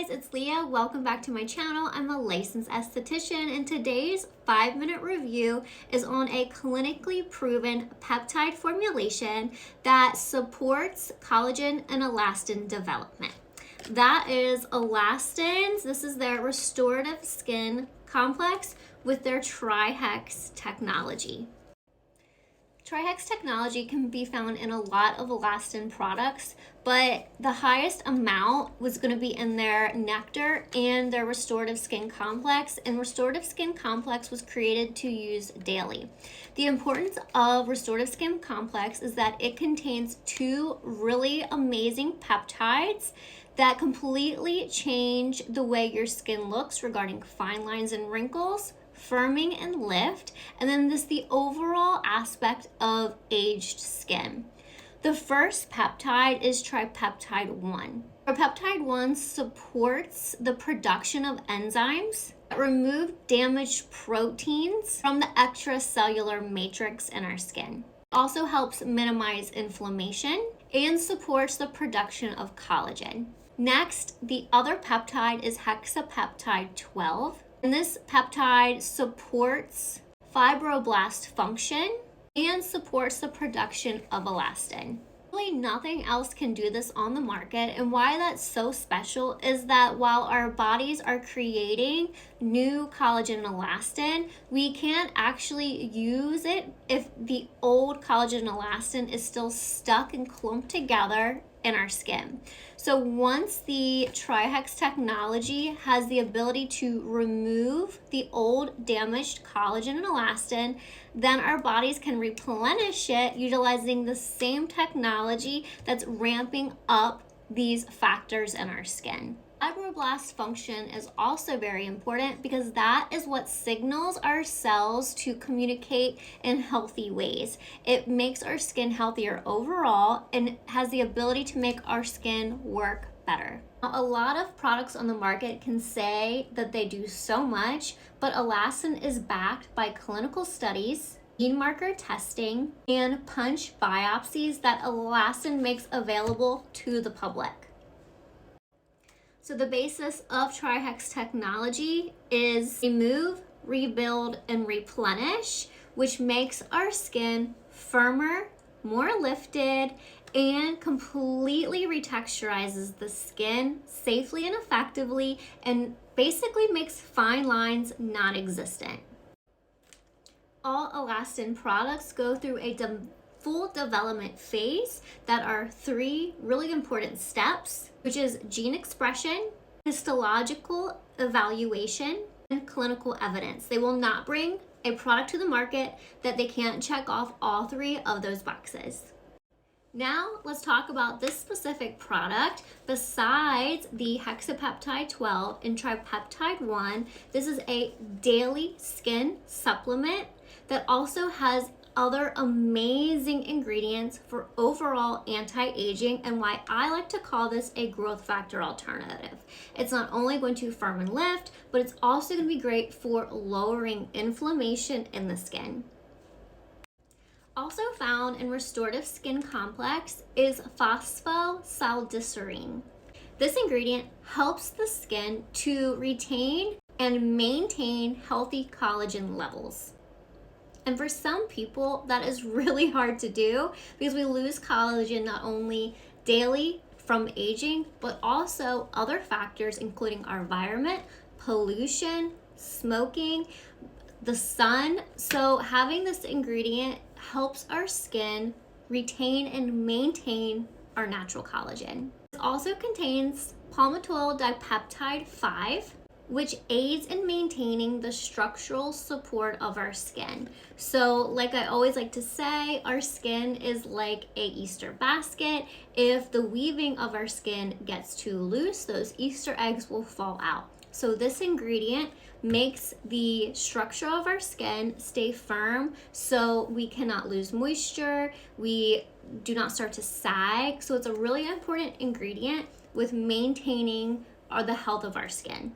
guys, it's Leah. Welcome back to my channel. I'm a licensed esthetician, and today's 5-minute review is on a clinically proven peptide formulation that supports collagen and elastin development. That is Alastin. This is their restorative skin complex with their TriHex technology. TriHex technology can be found in a lot of Alastin products, but the highest amount was going to be in their nectar and their restorative skin complex, and restorative skin complex was created to use daily. The importance of restorative skin complex is that it contains 2 really amazing peptides that completely change the way your skin looks regarding fine lines and wrinkles, firming and lift, and then the overall aspect of aged skin. The first peptide is TriPeptide 1. TriPeptide 1 supports the production of enzymes that remove damaged proteins from the extracellular matrix in our skin. It also helps minimize inflammation and supports the production of collagen. Next, the other peptide is Hexapeptide 12. And this peptide supports fibroblast function and supports the production of elastin. Really, nothing else can do this on the market, and why that's so special is that while our bodies are creating new collagen and elastin, we can't actually use it if the old collagen and elastin is still stuck and clumped together in our skin. So once the TriHex technology has the ability to remove the old damaged collagen and elastin, then our bodies can replenish it utilizing the same technology that's ramping up these factors in our skin. Fibroblast function is also very important because that is what signals our cells to communicate in healthy ways. It makes our skin healthier overall and has the ability to make our skin work better. Now, a lot of products on the market can say that they do so much, but elastin is backed by clinical studies, gene marker testing, and punch biopsies that elastin makes available to the public. So the basis of TriHex technology is remove, rebuild, and replenish, which makes our skin firmer, more lifted, and completely retexturizes the skin safely and effectively, and basically makes fine lines non-existent. All elastin products go through a full development phase that are 3 really important steps, which is gene expression, histological evaluation, and clinical evidence. They will not bring a product to the market that they can't check off all 3 of those boxes. Now let's talk about this specific product. Besides the Hexapeptide 12 and TriPeptide 1, this is a daily skin supplement that also has other amazing ingredients for overall anti-aging, and why I like to call this a growth factor alternative. It's not only going to firm and lift, but it's also going to be great for lowering inflammation in the skin. Also found in restorative skin complex is phosphosalidinarine. This ingredient helps the skin to retain and maintain healthy collagen levels. And for some people, that is really hard to do because we lose collagen not only daily from aging, but also other factors, including our environment, pollution, smoking, the sun. So having this ingredient helps our skin retain and maintain our natural collagen. It also contains palmitoyl dipeptide 5, which aids in maintaining the structural support of our skin. So like I always like to say, our skin is like a Easter basket. If the weaving of our skin gets too loose, those Easter eggs will fall out. So this ingredient makes the structure of our skin stay firm so we cannot lose moisture, we do not start to sag. So it's a really important ingredient with maintaining the health of our skin.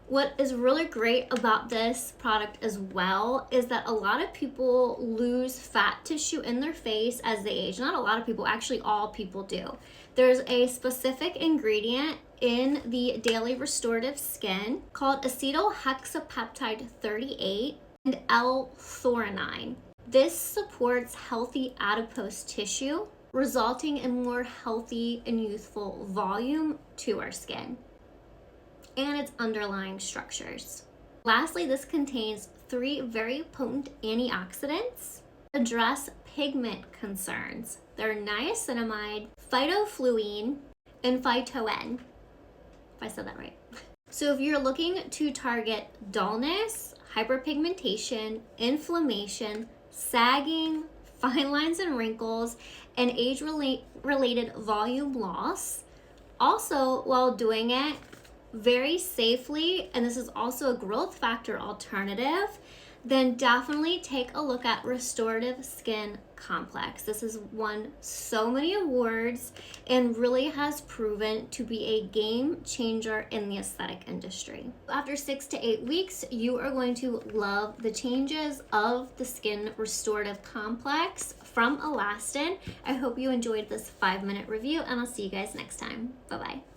What is really great about this product as well is that a lot of people lose fat tissue in their face as they age. Not a lot of people, actually all people do. There's a specific ingredient in the Daily Restorative Skin called Hexapeptide 38 and L-threonine. This supports healthy adipose tissue, resulting in more healthy and youthful volume to our skin and its underlying structures. Lastly, this contains 3 very potent antioxidants that address pigment concerns. They're niacinamide, phytofluene, and phytoen, if I said that right. So if you're looking to target dullness, hyperpigmentation, inflammation, sagging, fine lines and wrinkles, and age-related volume loss, also while doing it very safely, and this is also a growth factor alternative, then definitely take a look at Restorative Skin Complex. This has won so many awards and really has proven to be a game changer in the aesthetic industry. After 6 to 8 weeks, you are going to love the changes of the Skin Restorative Complex from Alastin. I hope you enjoyed this 5-minute review, and I'll see you guys next time. Bye-bye.